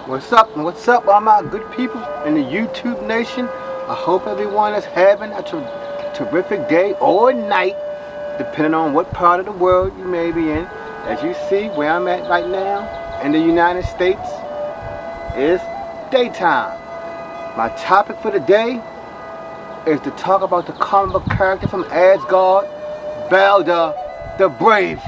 What's up, all my good people in the YouTube nation? I hope everyone is having a terrific day or night, depending on what part of the world you may be in. As you see, where I'm at right now in the United States is daytime. My topic for the day is to talk about the comic book character from Asgard, Baldr the Brave.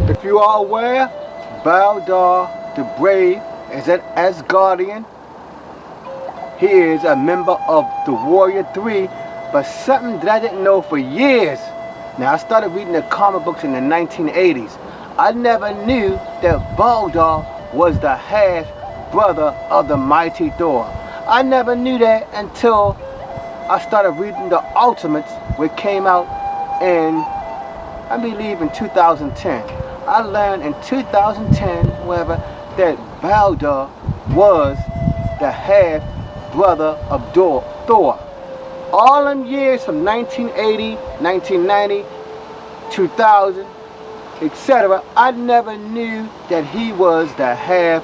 If you are aware, Baldr the Brave is an Asgardian. He is a member of the Warrior 3, but something that I didn't know for years. Now, I started reading the comic books in the 1980s. I never knew that Baldr was the half brother of the mighty Thor. I never knew that until I started reading the Ultimates, which came out in, I believe, in 2010. I learned in 2010, however, that Baldr was the half brother of Thor. All them years from 1980, 1990, 2000, etc., I never knew that he was the half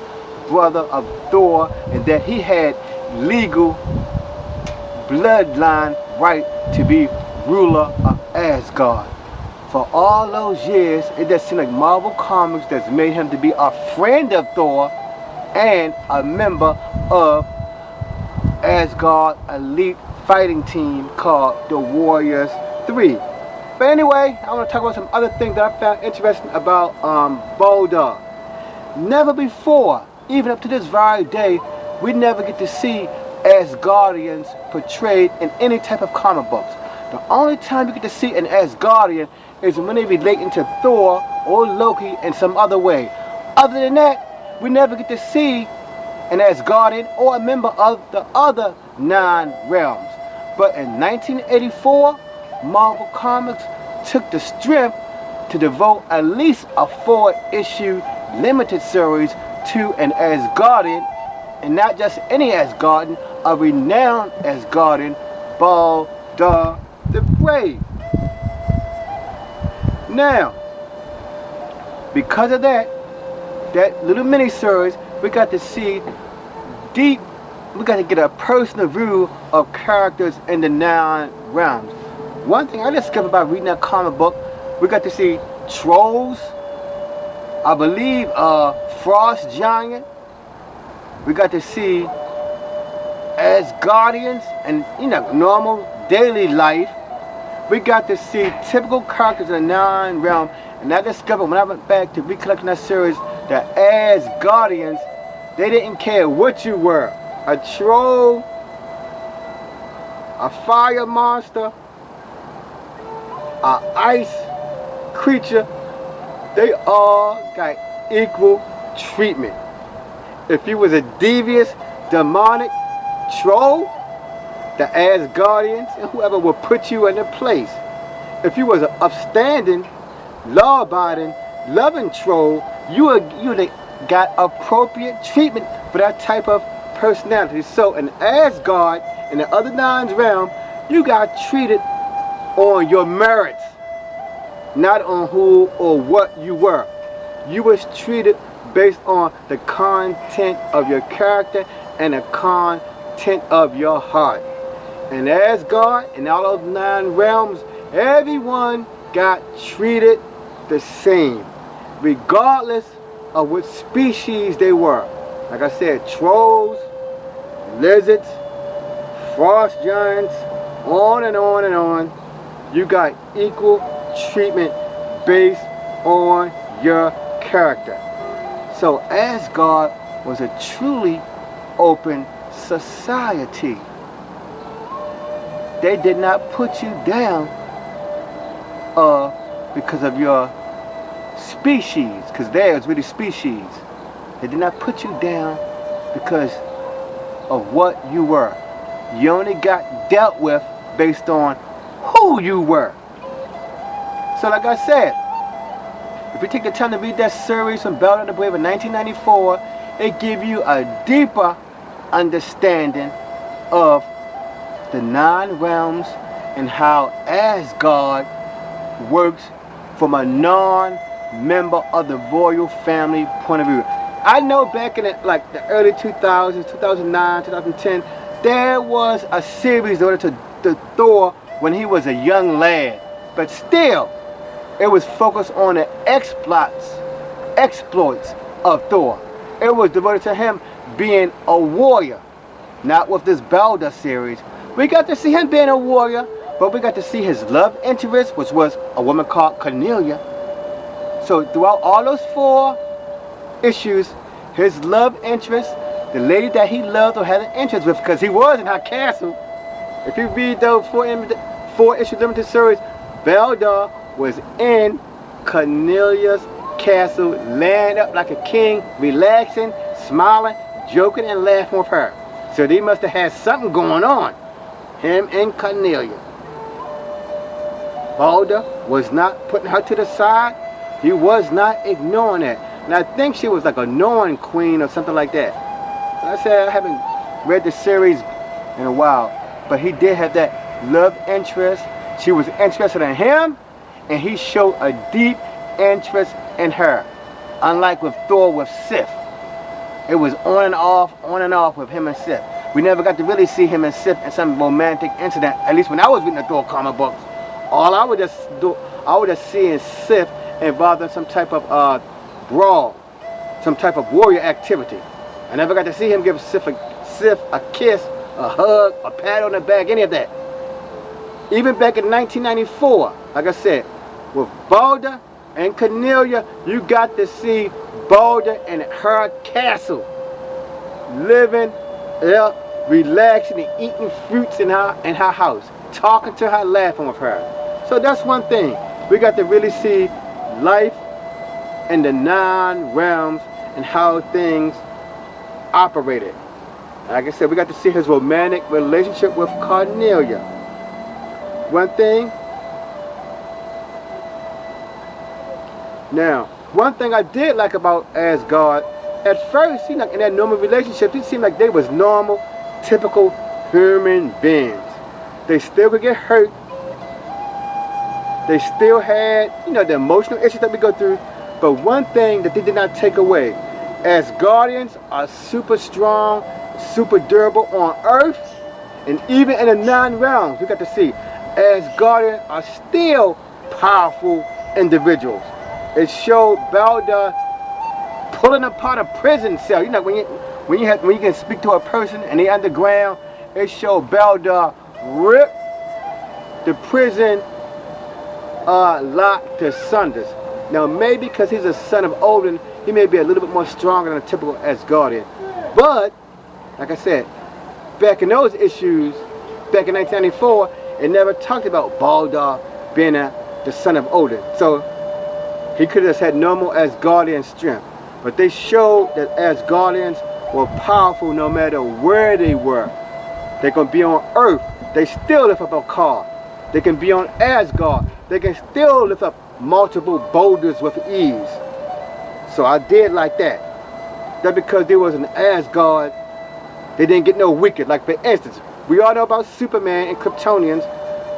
brother of Thor and that he had legal bloodline right to be ruler of Asgard. For all those years, it just seemed like Marvel Comics that's made him to be a friend of Thor and a member of Asgard elite fighting team called the Warriors 3. But anyway, I want to talk about some other things that I found interesting about Baldr. Never before, even up to this very day, we never get to see Asgardians portrayed in any type of comic books. The only time you get to see an Asgardian is when they relate into Thor or Loki in some other way. Other than that, we never get to see an Asgardian or a member of the other 9 realms. But in 1984, Marvel Comics took the strength to devote at least a 4-issue limited series to an Asgardian, and not just any Asgardian, a renowned Asgardian, Baldr the Brave. Now, because of that little mini-series, we got to see we got to get a personal view of characters in the 9 realms. One thing I discovered by reading that comic book, we got to see trolls, I believe frost giant, we got to see Asgardians and normal daily life. We got to see typical characters in the 9 realm, and I discovered when I went back to recollecting that series that Asgardians, they didn't care what you were. A troll, a fire monster, a ice creature, they all got equal treatment. If you was a devious, demonic troll, the Asgardians and whoever will put you in a place. If you was an upstanding, law-abiding, loving troll, you got appropriate treatment for that type of personality. So in Asgard and the other 9 realms, you got treated on your merits, not on who or what you were. You was treated based on the content of your character and the content of your heart. In Asgard and all those 9 realms, everyone got treated the same, regardless of what species they were. Like I said, trolls, lizards, frost giants, on and on and on. You got equal treatment based on your character. So Asgard was a truly open society. They did not put you down because of your species, because theirs really species. They did not put you down because of what you were. You only got dealt with based on who you were. So like I said, if you take the time to read that series from Baldr the Brave in 1994, it gives you a deeper understanding of the 9 realms and how Asgard works from a non-member of the royal family point of view. I know back in the early 2000s, 2009, 2010, there was a series devoted to Thor when he was a young lad. But still, it was focused on the exploits of Thor. It was devoted to him being a warrior. Not with this Baldr series. We got to see him being a warrior, but we got to see his love interest, which was a woman called Cornelia. So throughout all those 4 issues, his love interest, the lady that he loved or had an interest with, because he was in her castle. If you read those 4 issue limited series, Baldr was in Cornelia's castle, laying up like a king, relaxing, smiling, joking, and laughing with her. So they must have had something going on, him and Cornelia. Baldr was not putting her to the side. He was not ignoring that. And I think she was like a Norn queen or something like that. Like I said, I haven't read the series in a while, but he did have that love interest. She was interested in him, and he showed a deep interest in her. Unlike with Thor with Sif. It was on and off with him and Sif. We never got to really see him and Sif in some romantic incident, at least when I was reading the Thor comic books. All I would just see in Sif involved in some type of brawl, some type of warrior activity. I never got to see him give Sif a kiss, a hug, a pat on the back, any of that. Even back in 1994, like I said, with Baldr and Cornelia, you got to see Baldr in her castle, living, relaxing and eating fruits in her house, talking to her, laughing with her. So that's one thing. We got to really see life in the 9 realms and how things operated. Like I said, we got to see his romantic relationship with Cornelia. One thing I did like about Asgard, at first, in that normal relationship, it seemed like they was normal, typical human beings. They still could get hurt. They still had, the emotional issues that we go through. But one thing that they did not take away, Asgardians are super strong, super durable on Earth, and even in the 9 realms, we got to see Asgardians are still powerful individuals. It showed Baldr pulling apart a prison cell. When you can speak to a person and they underground, it showed Baldr rip the prison lock to sunders. Now maybe because he's a son of Odin, he may be a little bit more stronger than a typical Asgardian. But, like I said, back in those issues, back in 1994, it never talked about Baldr being the son of Odin. So he could have just had normal Asgardian strength. But they showed that Asgardians were powerful no matter where they were. They can be on Earth. They still lift up a car. They can be on Asgard. They can still lift up multiple boulders with ease. So I did like that. That because there was an Asgard, they didn't get no weaker. Like for instance, we all know about Superman and Kryptonians.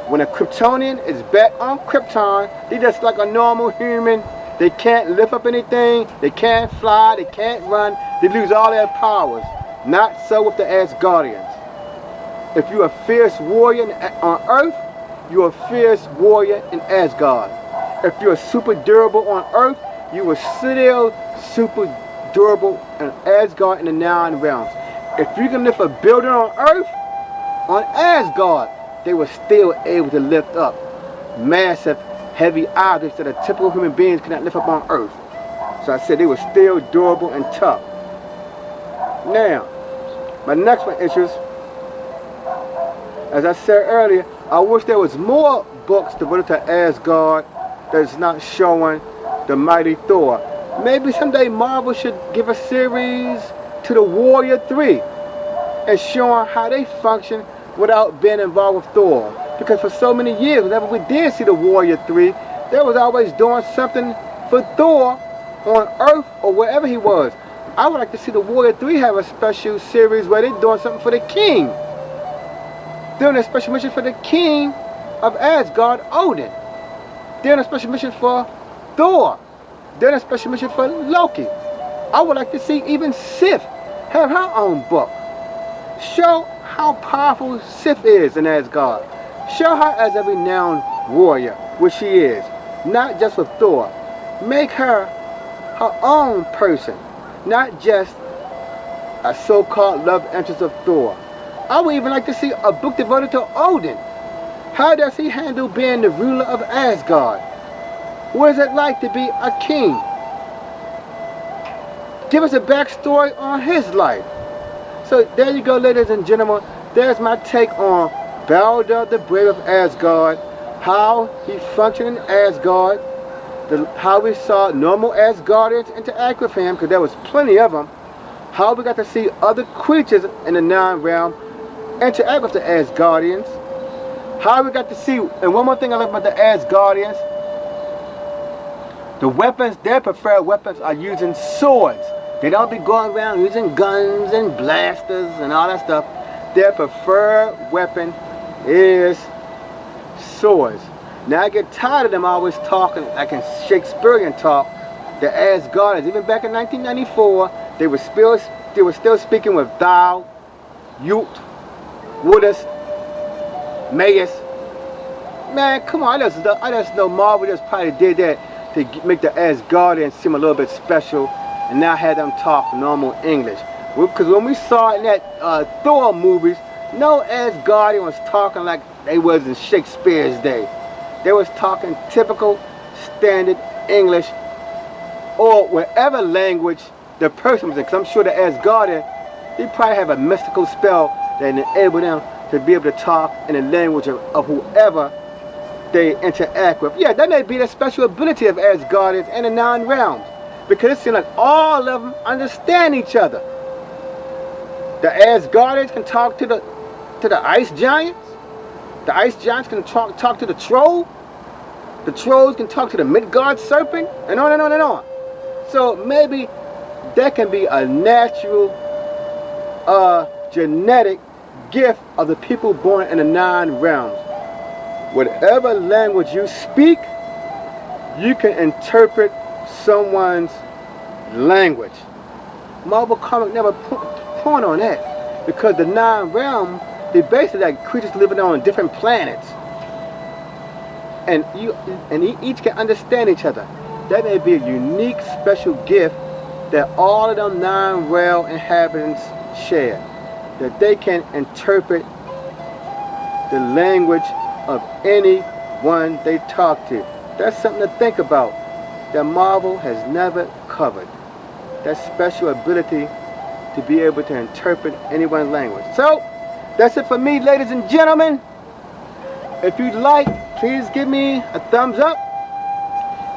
When a Kryptonian is back on Krypton, they just like a normal human. They can't lift up anything. They can't fly. They can't run. They lose all their powers. Not so with the Asgardians. If you're a fierce warrior on Earth, you're a fierce warrior in Asgard. If you're super durable on Earth, you are still super durable in Asgard in the 9 realms. If you can lift a building on Earth, on Asgard, they were still able to lift up massive, heavy objects that a typical human beings cannot lift up on Earth. So I said they were still durable and tough. Now, my next one is, as I said earlier, I wish there was more books devoted to Asgard that's not showing the mighty Thor. Maybe someday Marvel should give a series to the Warrior 3 and showing how they function without being involved with Thor. Because for so many years, whenever we did see the Warrior 3, they was always doing something for Thor on Earth or wherever he was. I would like to see the Warrior 3 have a special series where they're doing something for the king. Doing a special mission for the king of Asgard, Odin. They're on a special mission for Thor. They're on a special mission for Loki. I would like to see even Sif have her own book. Show how powerful Sif is in Asgard. Show her as a renowned warrior, which she is, not just with Thor. Make her her own person, not just a so-called love interest of Thor. I would even like to see a book devoted to Odin. How does he handle being the ruler of Asgard? What is it like to be a king? Give us a backstory on his life. So there you go, ladies and gentlemen. There's my take on Baldr the Brave of Asgard, how he functioned in Asgard, how we saw normal Asgardians interact with him, because there was plenty of them, how we got to see other creatures in the Nine Realm interact with the Asgardians, how we got to see, and one more thing I love about the Asgardians, the weapons, their preferred weapons are using swords. They don't be going around using guns and blasters and all that stuff. Their preferred weapon is swords. Now I get tired of them always talking like in Shakespearean talk. The Asgardians, even back in 1994, they were still speaking with thou, yut, wouldest, mayest. Man, come on! I just know Marvel just probably did that to make the Asgardians seem a little bit special, and now had them talk normal English. Because when we saw it in that Thor movies, no Asgardian was talking like they was in Shakespeare's day. They was talking typical, standard English, or whatever language the person was in. Because I'm sure the Asgardian, he probably have a mystical spell that enabled them to be able to talk in the language of whoever they interact with. Yeah, that may be the special ability of Asgardians and the Nine Realms, because it seems like all of them understand each other. The Asgardians can talk to the ice giants. The ice giants can talk to the troll. The trolls can talk to the Midgard serpent, and on and on and on. So maybe that can be a natural genetic gift of the people born in the Nine Realms. Whatever language you speak, you can interpret someone's language. Marvel Comics never point on that, because the Nine Realms, they basically like creatures living on different planets, and each can understand each other. That may be a unique, special gift that all of them Nine Realm inhabitants share, that they can interpret the language of anyone they talk to. That's something to think about that Marvel has never covered. That special ability to be able to interpret anyone's language. So, that's it for me, ladies and gentlemen. If you'd like, please give me a thumbs up.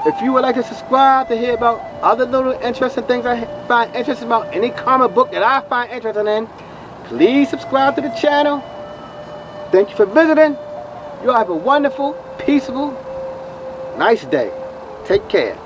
If you would like to subscribe to hear about other little interesting things I find interesting about any comic book that I find interesting in, please subscribe to the channel. Thank you for visiting. You all have a wonderful, peaceful, nice day. Take care.